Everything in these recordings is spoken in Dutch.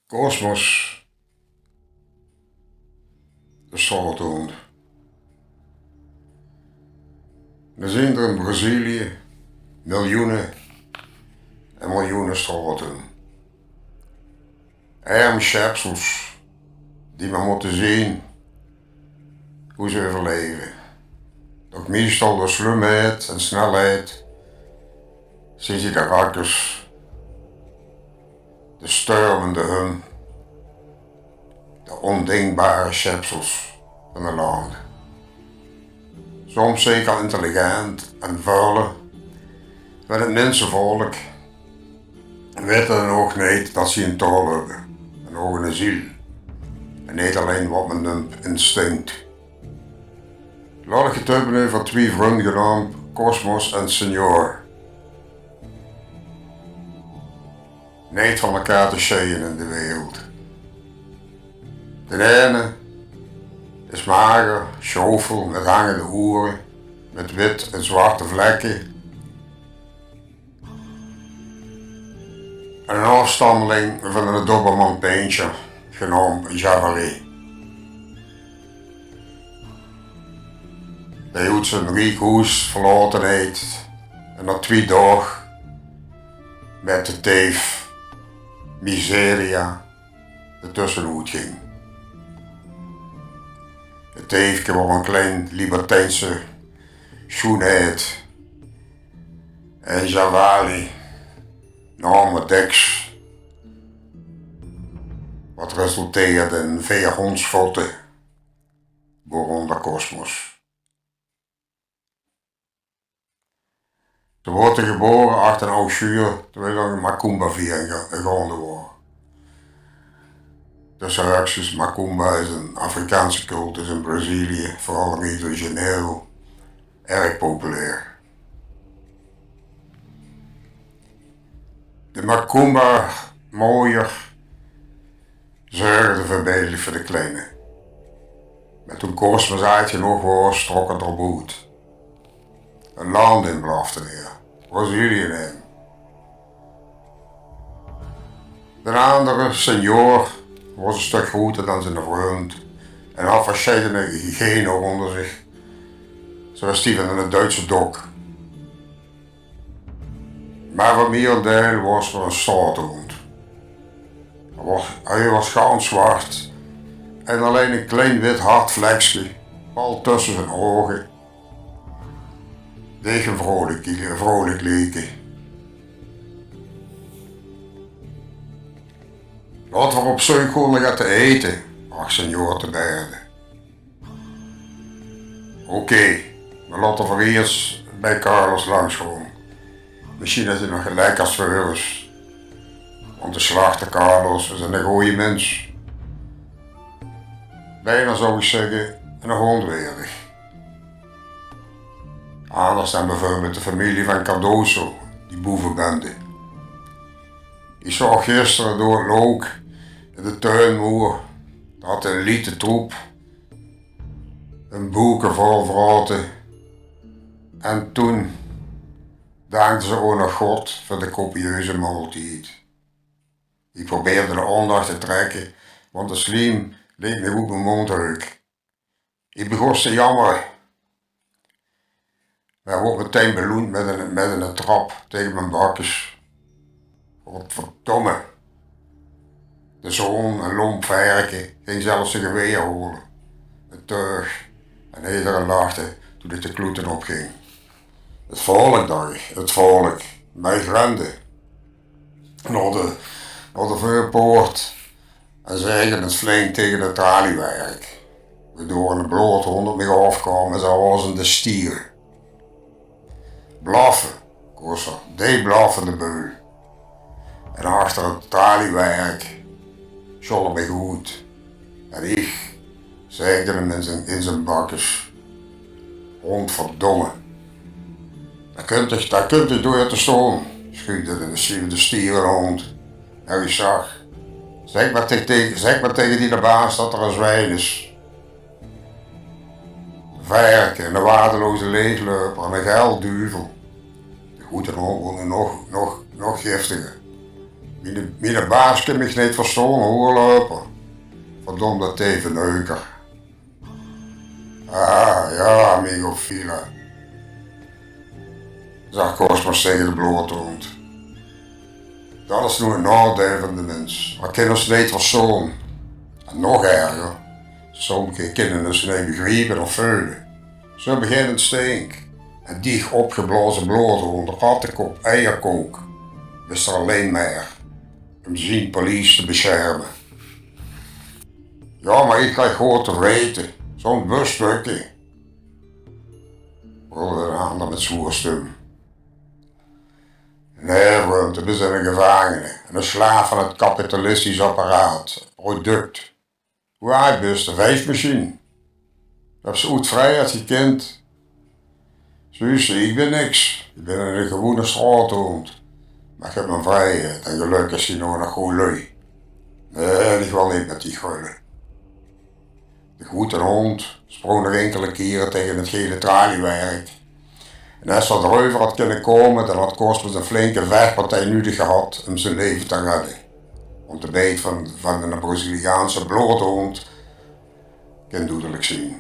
Kosmos, de soorthond. Er zijn er in Brazilië miljoenen en miljoenen soorten. Arme schepsels die maar moeten zien hoe ze overleven. Doch meestal door slimheid en snelheid zie je de rakkers, de stormende hun, de ondingbare schepsels van de land. Soms zeker intelligent en vuile, met het mensenvolk weten dan ook niet dat ze een taal hebben en ook een ziel. En niet alleen wat men noemt instinct. Laat ik het hebben van twee vrienden genaamd Kosmos en Senor. Niet van elkaar te scheiden in de wereld. De ene is mager, schovel met hangende oren, met wit en zwarte vlekken. En een afstammeling van een doberman Pinscher, genaamd Javali. Hij uit zijn riek huis verlaten heeft en na 2 dagen met de teef miseria ertussenuit ging. Het teefje was een klein libertijnse schoenheid en Javali nam het deks, wat resulteerde in 4 hondsvoeten, waaronder Kosmos. Ze wordt geboren 8 augustus terwijl een Macumba-viering gaande was. Dus reacties Macumba is een Afrikaanse cultus in Brazilië, vooral in Rio de Janeiro, erg populair. De Macumba mooier zorgde verbetering voor de kleine. Maar toen Kosmos uitgenoeg was, trok het erop uit. Een land in blafte neer. Brazilië in. De andere, Senor, was een stuk groter dan zijn vriend en had verschillende hygiëne onder zich, zoals die van een Duitse dok. Maar wat meer deel was er een soorthond. Hij was gans zwart en alleen een klein wit hard vlekje, pal tussen zijn ogen, deed hem vrolijk leken. Laten we op zoek gaan gaan te eten, ach Senor te berden. Oké, maar laten we eerst bij Carlos langsgaan. Misschien is hij nog gelijk als voor ons. Want de slachter Carlos is een goeie mens. Bijna zou ik zeggen, een hondweerdig. Anders dan bijvoorbeeld de familie van Cardoso, die boevenbende. Ik zag gisteren door het look in de tuinmoer dat een elite troep een boeken vol vraten. En toen dankten ze ook nog God voor de copieuze maaltijd. Ik probeerde de aandacht te trekken, want de slim leek me goed mijn mond uit. Ik begon te jammeren. Maar wordt meteen beloond met een trap tegen mijn bakjes. Godverdomme. De zoon, een lomp verken, ging zelfs zijn geweer holen. Een teug en iedereen lachte toen het de kloeten opging. Het volk, mij grende. Naar de voorpoort en zeggen het flink tegen het traliewerk. Waardoor een bloot 100 meer afkwam en zo was de stier. Blaffen, koster, die blaffende beul. En achter het traliewerk scholle me goed. En ik zegde hem in zijn bakjes. Onverdomme. Daar kunt u door te staan, schuurde de stier rond. Nou, ik zag. Zeg maar tegen die de baas dat er een zwijn is. Verken, een waardeloze leegloper en een geldduvel. De goede hond nog giftiger. Mijn baas kan mich niet verstaan hoor lopen. Verdomde tevenneuker. Ah, ja, amigo fila. Zag Kosmos tegen de blote hond. Dat is nu een nadeel van de mens. Maar kinderen niet verstaan. En nog erger. Sommige kinderen ze niet begrijpen of voelen. Ze beginnen stink. En dicht opgeblazen blote hond, rattenkop, eierkook. Is er alleen maar om zijn politie te beschermen. Ja, maar ik krijg gewoon te weten. Zo'n busstukje. Rolde een ander met zwoer stem. Nee, vriend, we zijn een gevangene. Een slaaf van het kapitalistisch apparaat. Het product. Hoe hij best, de vijfmachine. Ik heb ze uit vrijheid gekend. Zuster, ik ben niks. Ik ben een gewone straathond. Maar ik heb mijn vrijheid en gelukkig is hij nog een goed lui. Nee, ik wil niet met die gullen. De goede hond sprong nog enkele keren tegen het gele traliewerk. En als dat erover had kunnen komen, dan had Kosmos een flinke vechtpartij nodig gehad om zijn leven te redden. Want de beet van een Braziliaanse bloedhond kan duidelijk zien.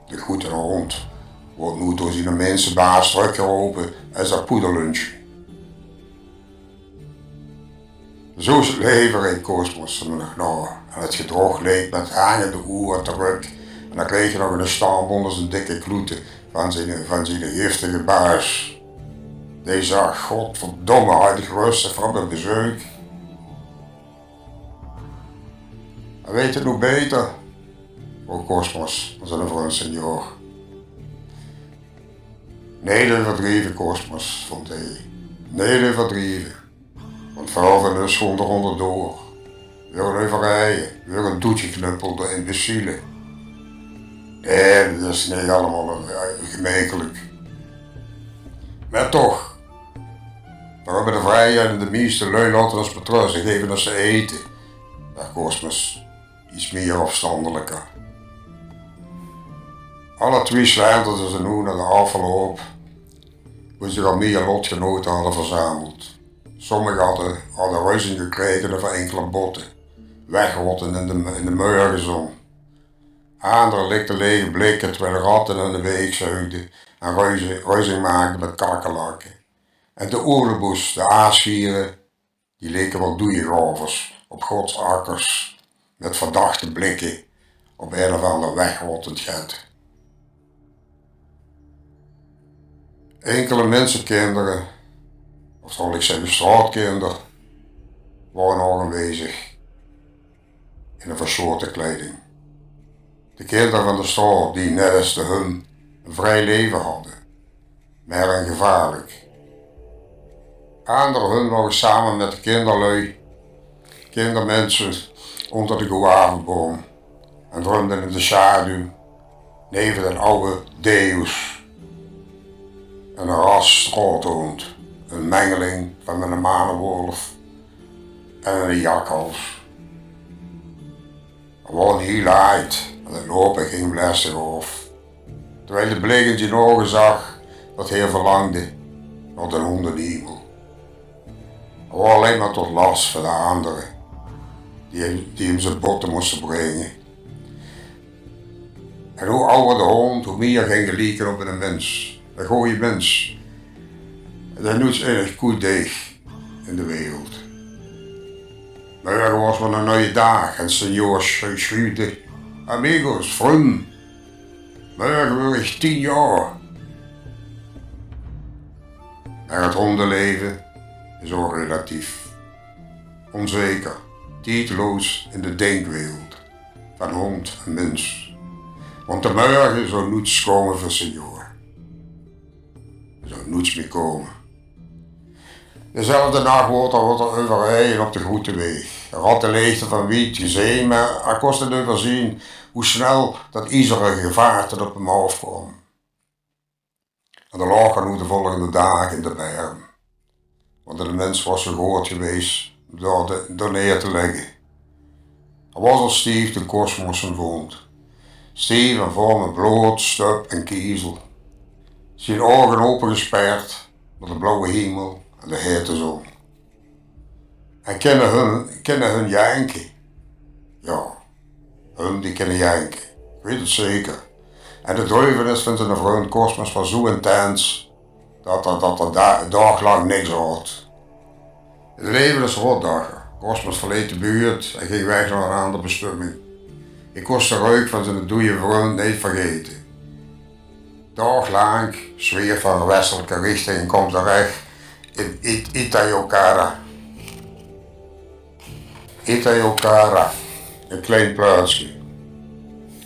De goede hond wordt nu door zijn mensenbaas teruggeroepen als dat poederlunch. Zo is het leven in Kosmos nog na. En het gedroog leek met hangende oer terug. En dan kreeg je nog een stamp onder zijn dikke kloeten van zijn giftige baas. Die zag godverdomme uitgerust van een bezoek. Hij weet het nog beter, voor Kosmos, als een vriend senior. Nee, verdrieven Kosmos, vond hij. Nee, verdrieven. Want vrouwen is gewoon eronder door. Weer een overrijen, weer een doetje knuppelde imbecielen. Nee, dat is niet allemaal gemeentelijk. Maar toch, we hebben de vrijheid en de meeste lui laten ons betrouwen. Ze geven ons te eten. Daar Kosmos iets meer afstandelijker. Alle twee slijterden ze nu naar de afloop, hoe ze al meer lotgenoten hadden verzameld. Sommigen hadden ruizing gekregen over enkele botten, wegrotten in de morgenzon. Anderen likten lege blikken terwijl ratten aan de weeg zuigden en ruizing maakten met kakkerlakken. En de oerleboes, de aasgieren, die leken wel doeiegravers op Gods akkers met verdachte blikken op een of ander wegrottend get. Enkele mensenkinderen, of zal ik zeggen straatkinderen, waren nog aanwezig in een versoorte kleding. De kinderen van de straat die net als de hun een vrij leven hadden, maar een gevaarlijk. Anderen hun waren samen met de kindermensen onder de guavaboom en drumden in de schaduw neven een oude Deus. Een ras straathond, een mengeling van een manenwolf en een jakhals. Er was heel uit en het lopen ging blastig af. Terwijl de blik in zijn ogen zag dat hij verlangde naar de hondenhemel. Er was alleen maar tot last voor de anderen die hem zijn botten moesten brengen. En hoe ouder de hond, hoe meer ging gelijken op een mens. Een goeie mens. Dat is erg goed deeg in de wereld. Morgen was maar een nieuwe dag en senor schreeuwde: Amigos, vrienden, morgen word ik 10 jaar. Maar het hondenleven is ook relatief. Onzeker, tijdloos in de denkwereld van hond en mens. Want de morgen zou niets komen voor senor. Er zou niets meer komen. Dezelfde nacht wordt er overheen op de grote weg. Er had de leegte van wiet gezien, maar hij kon niet overzien hoe snel dat ijzeren gevaarte op hem afkwam. En er lag nu de volgende dagen in de berm. Want de mens was zo gehoord geweest door neer te leggen. Er was al Steve de Kosmos woont. Steve in vorm van bloed, stup en kiezel. Zijn ogen opengesperd met de blauwe hemel en de hete zon. En kennen hun janken. Ja, hun die kennen janken. Ik weet het zeker. En de duivenis vindt een vreemd kosmos was zo intens dat er daglang niks hoort. Het leven is rotdagen. Kosmos verleed de buurt en ging weg naar een andere bestemming. Ik kost de reuk van zijn doeie vriend niet vergeten. Daglang zweert van een westelijke richting en komt terecht in Itayokara. Itayokara, een klein plaatsje.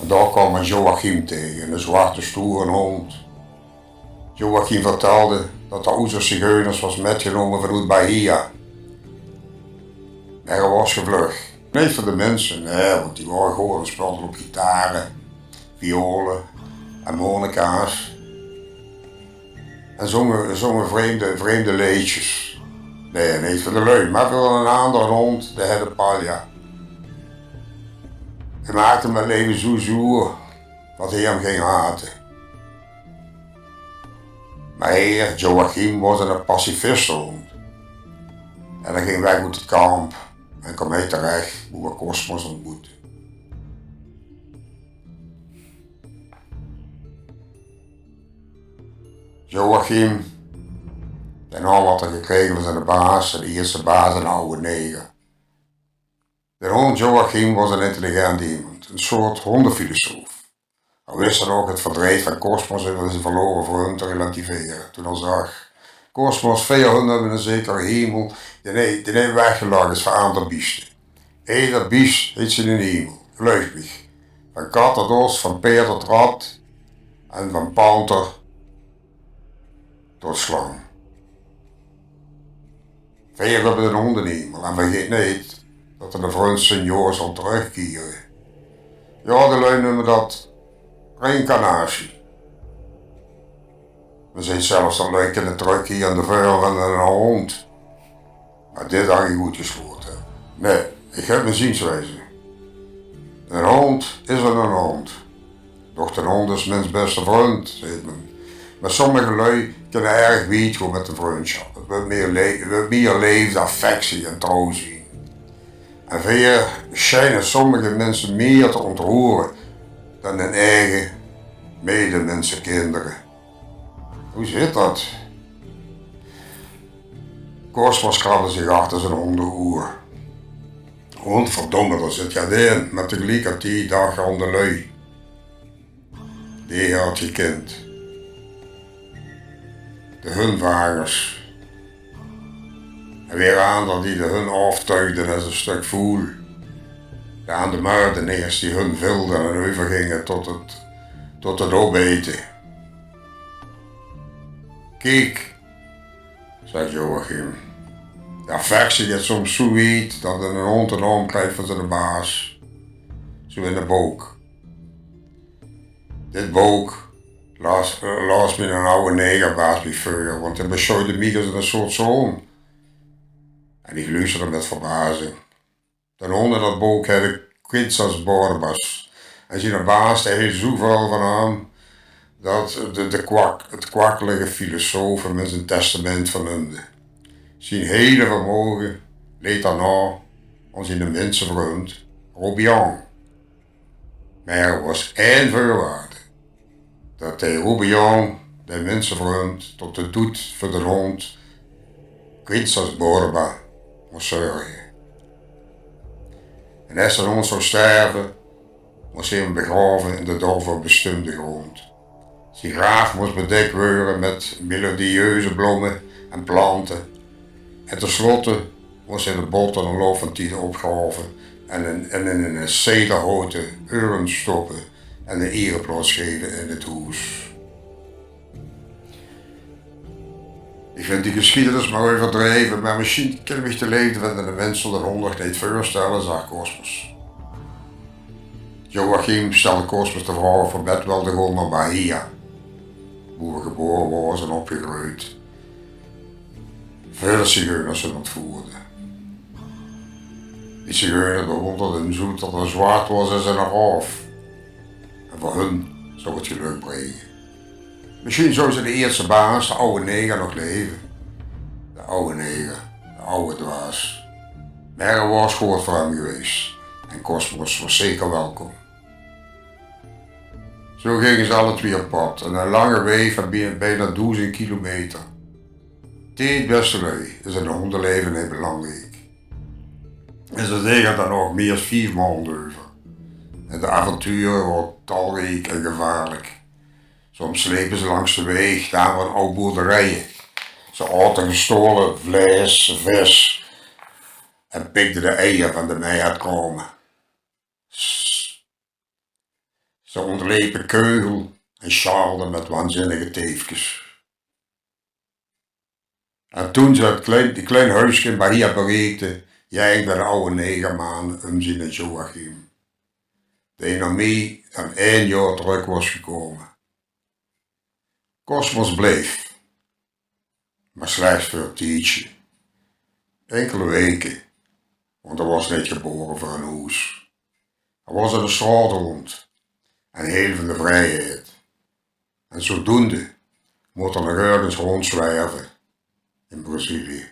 En daar kwam een Joachim tegen, een zwarte stoere hond. Joachim vertelde dat de Oezer zigeuners was metgenomen vanuit Bahia. En hij was gevlucht. Niet voor de mensen, nee, want die waren gewoon speelden op gitaren, violen en harmonica's. En zongen vreemde liedjes. Nee, niet voor de lui, maar voor een andere hond, de Herde Palja. Hij maakte mijn leven zo zoer, dat hij hem ging haten. Maar heer, Joachim was een pacifistenhond. En hij ging weg uit het kamp en kwam hij terecht hoe we Kosmos ontmoetten. Joachim, de naam had hij gekregen van zijn baas, de eerste baas, een oude neger. De hond Joachim was een intelligent iemand, een soort hondenfilosoof. Hij wist dan ook het verdrijf van Kosmos en zijn verloren vriend te relativeren. Toen hij zag, Kosmos, veel honden hebben een zekere hemel, die niet weggelegd is voor andere beesten. Ieder biest heeft zijn hemel, gelukkig. Van kat tot os, van peer tot rat en van panter tot slang. Veel hebben een hondenhemel en vergeet niet dat er de vriend senior zal terugkeren. Ja, de lui noemen dat reïncarnatie. We zijn zelfs dan leuk in de truck hier aan de vuur van een hond. Maar dit had je goed gesloten. Nee, ik heb mijn zienswijze. Een hond is een hond. Doch een hond is mens beste vriend, zegt men. Maar sommige lui kunnen erg weetgaan met de vriendschap. Het wordt meer leefde, affectie en trouw zien. En veel schijnen sommige mensen meer te ontroeren dan hun eigen medemensenkinderen. Hoe zit dat? Kosmos krabde zich achter zijn hondenoer. Hond verdomme, daar zit je in, met tegelijk die dag aan de lui. Die had gekend. De hunvagers. En weer anderen die de hun aftuigden als een stuk voel. De aan de muideneers die hun vilden en overgingen tot het opeten. Kijk, zei Joachim. De affectie die soms zo weet dat een hond een arm krijgt van zijn baas. Zo in de boek. Dit boek las me een oude negerbaas bij vuur, want hij beschouwde mij als een soort zoon. En ik luisterde met verbazing. De hond in dat boek had ik Quintus Borbas. En zijn baas heeft zoveel van hem dat het kwakkelige filosoof met zijn testament vernoemde. Zijn hele vermogen leed daarna ons in de mensenvriend Robian. Maar er was één voorwaarde. Dat hij Robian, de mensenvriend, tot de dood voor de hond Quintus Borba moest zorgen. En als de hond zou sterven, moest hij hem begraven in de daarvoor bestemde grond. Zijn graaf moest bedekt worden met melodieuze bloemen en planten. En tenslotte moest hij de bot en een lof van tien opgraven en in een cederhouten urn stoppen en een ereplaats geven in het huis. Ik vind die geschiedenis maar overdreven, maar misschien kan ik me te leven van de mensen er 100 niet voorstellen, zegt Kosmos. Joachim stelde Kosmos de vraag of bed wel te gaan naar Bahia, hoe we geboren was en opgegroeid. Vele zigeuners zijn ontvoerd. Die zigeuner bewonderden hem zo dat hij zwart was als een raaf. En voor hun zou het geluk brengen. Misschien zou ze de eerste baas, de oude neger, nog leven. De oude neger, de oude dwaas. Bergen was groot voor hem geweest en Cosmos was zeker welkom. Zo gingen ze alle twee op pad en een lange weg van bijna 1000 kilometer. Dit beste lui is in een hondenleven heel belangrijk. En ze zeggen er nog meer dan 4 maanden over. En de avonturen worden talrijk en gevaarlijk. Soms slepen ze langs de weg, gaan van oude boerderijen. Ze aten gestolen vlees, vis en pikten de eieren van de mee uit komen. Ze ontlepen keugel en sjaalden met waanzinnige teefjes. En toen ze die klein huisje in Bahia bereikten, jij bij de oude negermaan omzien in Joachim. De economie aan 1 jaar terug was gekomen. Cosmos bleef, maar slechts voor een tijdje. Enkele weken, want hij was niet geboren voor een huis. Hij was in de straat rond en heel van de vrijheid. En zodoende moet er nog ergens rondzwerven in Brazilië.